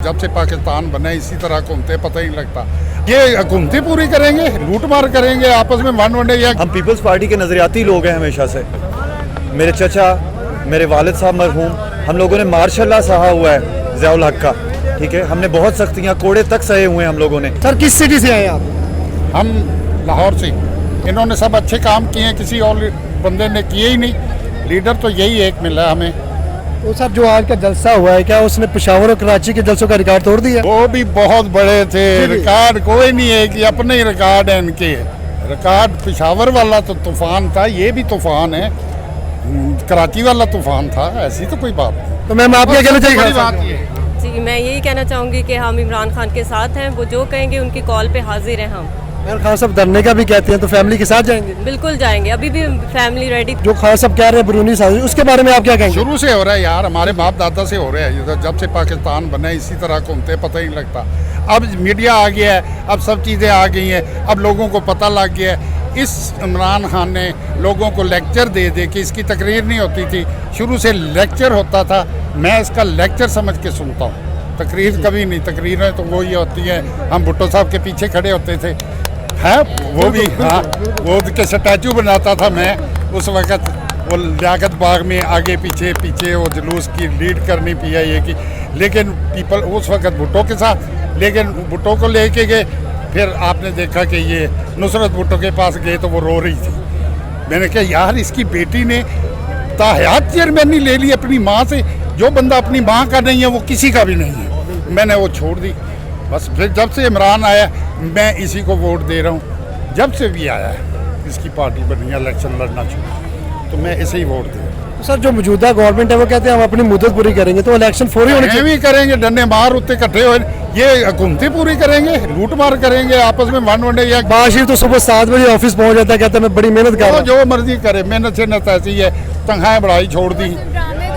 जब से पाकिस्तान बने इसी तरह घूमते पता ही नहीं लगता। ये घूमती पूरी करेंगे, लूट मार करेंगे, आपस में वन वनडे। या हम पीपल्स पार्टी के नज़रियाती लोग हैं हमेशा से। मेरे चचा, मेरे वालिद साहब मरहूम, हम लोगों ने मार्शल लॉ सहा हुआ है ज़ियाउल हक का, ठीक है। हमने बहुत सख्तियाँ, कोड़े तक सहे हुए हैं हम लोगों ने। सर किस सिटी से आए आप? हम लाहौर से। इन्होंने सब अच्छे काम किए हैं, किसी और बंदे ने किए ही नहीं। लीडर तो यही एक मिला है हमें। तो सर जो आज का जलसा हुआ है, क्या उसने पेशावर और कराची के जलसों का रिकॉर्ड तोड़ दिया? वो भी बहुत बड़े थे, रिकॉर्ड कोई नहीं है कि अपने ही रिकॉर्ड है इनके। रिकॉर्ड पेशावर वाला तो तूफान था, ये भी तूफान है, कराची वाला तूफान था, ऐसी तो कोई बात नहीं। तो मैम आप क्या कहना बड़ी चाहिए? बात ये जी, मैं यही कहना चाहूँगी कि हम इमरान खान के साथ हैं। वो जो कहेंगे उनकी कॉल पे हाजिर हैं हम। इमरान खान साहब धरने का भी कहते हैं, तो फैमिली के साथ जाएंगे? बिल्कुल जाएंगे, अभी भी फैमिली रेडी। जो खान साहब कह रहे हैं बैरूनी साजिश, उसके बारे में आप क्या कहेंगे? शुरू से हो रहा है यार, हमारे बाप दादा से हो रहा है। ये तो जब से पाकिस्तान बने इसी तरह घूमते पता ही नहीं लगता। अब मीडिया आ गया है, अब सब चीज़ें आ गई हैं, अब लोगों को पता लग गया है। इस इमरान खान ने लोगों को लेक्चर दे दे कि इसकी तकरीर नहीं होती थी, शुरू से लेक्चर होता था। मैं इसका लेक्चर समझ के सुनता हूँ, तकरीर कभी नहीं। तकरीरें तो वो ही होती हैं, हम भुट्टो साहब के पीछे खड़े होते थे, है वो भी। हाँ, वो के स्टैचू बनाता था मैं उस वक़्त, वो लियाकत बाग में आगे पीछे पीछे वो जुलूस की लीड करनी PIA की। लेकिन पीपल उस वक़्त भुट्टो के साथ, लेकिन भुट्टो को लेके गए। फिर आपने देखा कि ये नुसरत भुट्टो के पास गए तो वो रो रही थी। मैंने कहा यार, इसकी बेटी ने ताहयात चेयरमैनी ले ली अपनी माँ से। जो बंदा अपनी माँ का नहीं है वो किसी का भी नहीं है। मैंने वो छोड़ दी बस। फिर जब से इमरान आया मैं इसी को वोट दे रहा हूँ। जब से भी आया है इसकी पार्टी बनी, इलेक्शन लड़ना चाहिए, तो मैं इसे ही वोट दे रहा हूँ। तो सर जो मौजूदा गवर्नमेंट है वो कहते हैं हम अपनी मुद्दत पूरी करेंगे, तो इलेक्शन फौरी होने चाहिए। भी करेंगे, डंडे मार उत्ते इकट्ठे हो, ये घूमती पूरी करेंगे, लूट मार करेंगे, आपस में वन वनडे। या बाशिर तो सुबह 7 बजे ऑफिस पहुंच जाता है, कहता है मैं बड़ी मेहनत कर रहा हूं। जो मर्जी करे, मेहनत से न ऐसी है। तनख्वाहें बढ़ाई छोड़ दी,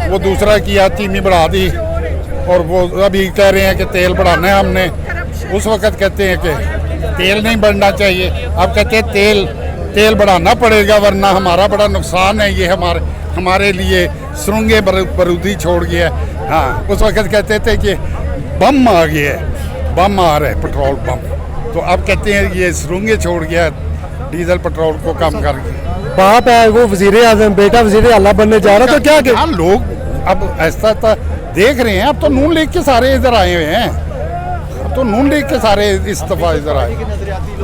वो दूसरा किया, चीनी बढ़ा दी। और वो अभी कह रहे हैं कि तेल बढ़ाना है हमने। उस वक़्त कहते हैं कि तेल नहीं बढ़ना चाहिए, अब कहते हैं तेल बढ़ाना पड़ेगा वरना हमारा बड़ा नुकसान है। ये हमारे लिए सुरंगे बरूदी छोड़ गया है। हाँ, उस वक़्त कहते थे कि बम आ गया है, बम आ रहा है, पेट्रोल बम। तो अब कहते हैं ये सुरंगे छोड़ गया, डीजल पेट्रोल को कम कर गया। बाप है वो वजीर आज़म, बेटा वजीर आला बनने जा रहा, तो क्या यार लोग अब ऐसा देख रहे हैं। अब तो नून लीग के सारे इधर आए हुए हैं, अब तो नून लीग के सारे इस दफा इधर आए।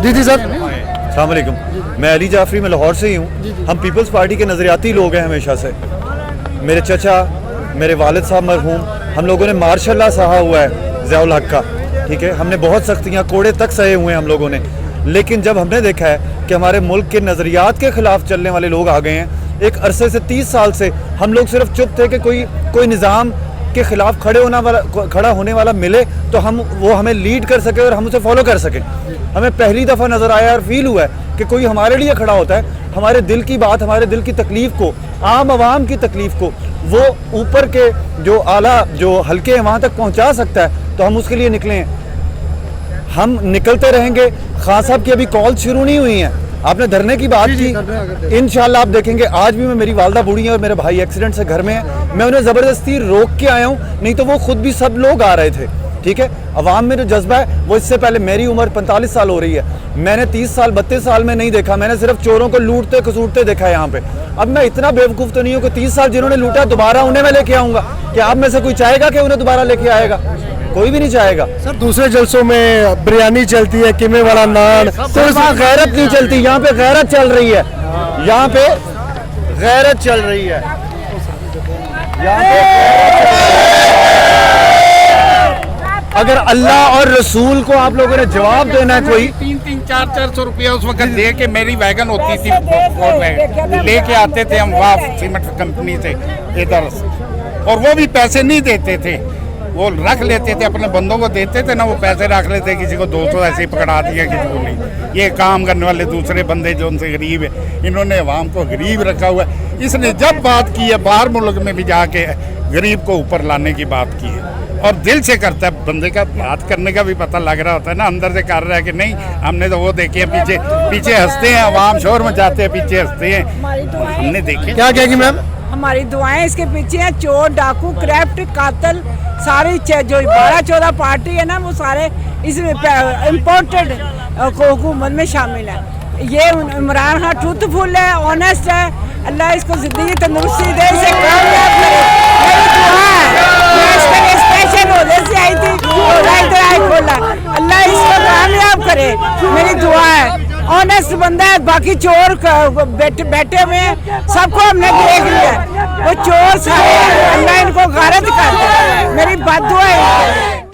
जी सर। अस्सलाम वालेकुम, मैं अली जाफरी, मैं लाहौर से ही हूँ। हम पीपल्स पार्टी के नज़रियाती लोग हैं हमेशा से। मेरे चचा, मेरे वालिद साहब मरहूम, हम लोगों ने मार्शल लॉ सहा हुआ है ज़ियाउल हक का, ठीक है। हमने बहुत सख्तियाँ, कोड़े तक सहे हुए हैं हम लोगों ने। लेकिन जब हमने देखा है कि हमारे मुल्क के नज़रियात के ख़िलाफ़ चलने वाले लोग आ गए हैं, एक अरसे से 30 साल से हम लोग सिर्फ चुप थे कि कोई निज़ाम के ख़िलाफ़ खड़ा होने वाला मिले तो वो हमें लीड कर सके और हम उसे फॉलो कर सकें। हमें पहली दफ़ा नज़र आया और फील हुआ है कि कोई हमारे लिए खड़ा होता है, हमारे दिल की बात, हमारे दिल की तकलीफ़ को, आम आवाम की तकलीफ़ को वो ऊपर के जो आला जो हल्के हैं वहाँ तक पहुँचा सकता है, तो हम उसके लिए निकले हैं। हम निकलते रहेंगे। खान साहब की अभी कॉल शुरू नहीं हुई हैं। आपने धरने की बात की, इंशाल्लाह आप देखेंगे। आज भी मेरी वालदा बूढ़ी है और मेरे भाई एक्सीडेंट से घर में है, मैं उन्हें ज़बरदस्ती रोक के आया हूँ, नहीं तो वो खुद भी सब लोग आ रहे थे, ठीक है। अवाम में जो जज्बा है वो इससे पहले, मेरी उम्र 45 साल हो रही है, मैंने 30 साल 32 साल में नहीं देखा। मैंने सिर्फ चोरों को लूटते खसूटते देखा है यहाँ पे। अब मैं इतना बेवकूफ़ तो नहीं हूँ कि 30 साल जिन्होंने लूटा दोबारा उन्हें मैं लेके आऊँगा। क्या आप में से कोई चाहेगा कि उन्हें दोबारा लेके आएगा? कोई भी नहीं चाहेगा। सर दूसरे जलसों में बिरयानी चलती है, कीमे वाला नान, तो इसमें गैरत नहीं चलती। यहाँ पे गैरत चल रही है, यहाँ पे गैरत चल रही है, यहाँ पे। अगर अल्लाह और रसूल को आप लोगों ने जवाब देना है, कोई 300 400 रुपया उस वक्त दे के मेरी वैगन होती थी, लेके आते थे हम वाफ सीमेंट कंपनी से इधर, और वो भी पैसे नहीं देते थे, वो रख लेते थे, अपने बंदों को देते थे ना, वो पैसे रख लेते। किसी को 200 ऐसे ही पकड़ा दिया, किसी को नहीं। ये काम करने वाले दूसरे बंदे जो उनसे गरीब है, इन्होंने अवाम को गरीब रखा हुआ है। इसने जब बात की है, बाहर मुल्क में भी जाके गरीब को ऊपर लाने की बात की है, और दिल से करता है। बंदे का बात करने का भी पता लग रहा होता है ना, अंदर से कर रहा है कि नहीं। हमने तो वो देखे हैं, पीछे हंसते हैं, अवाम शोर मचाते हैं, पीछे हंसते हैं, हमने देखे। क्या कहेगी मैम? हमारी दुआएं इसके पीछे हैं। चोर, डाकू, क्रैप्ट, कातल सारी जो 12-14 पार्टी है ना वो सारे इसमें इम्पोर्टेड हुकूमत में शामिल है। ये इमरान खान ट्रूथफुल है, ऑनेस्ट है, अल्लाह इसको ज़िंदगी तंदुरुस्ती दे, इसे कामयाब करे। मेरी दुआ है, मैं इसके लिए स्पेशल रोज़े से आई थी, रोज़ा इधर आई खोला, अल्लाह इसको कामयाब करे, मेरी दुआ है। ऑनेस्ट बंदा है, बाकी चोर बैठे हुए हैं, सबको हमने देख लिया, वो चोर सारे, अल्लाह इनको गारत कर दे, मेरी बद्दुआ है।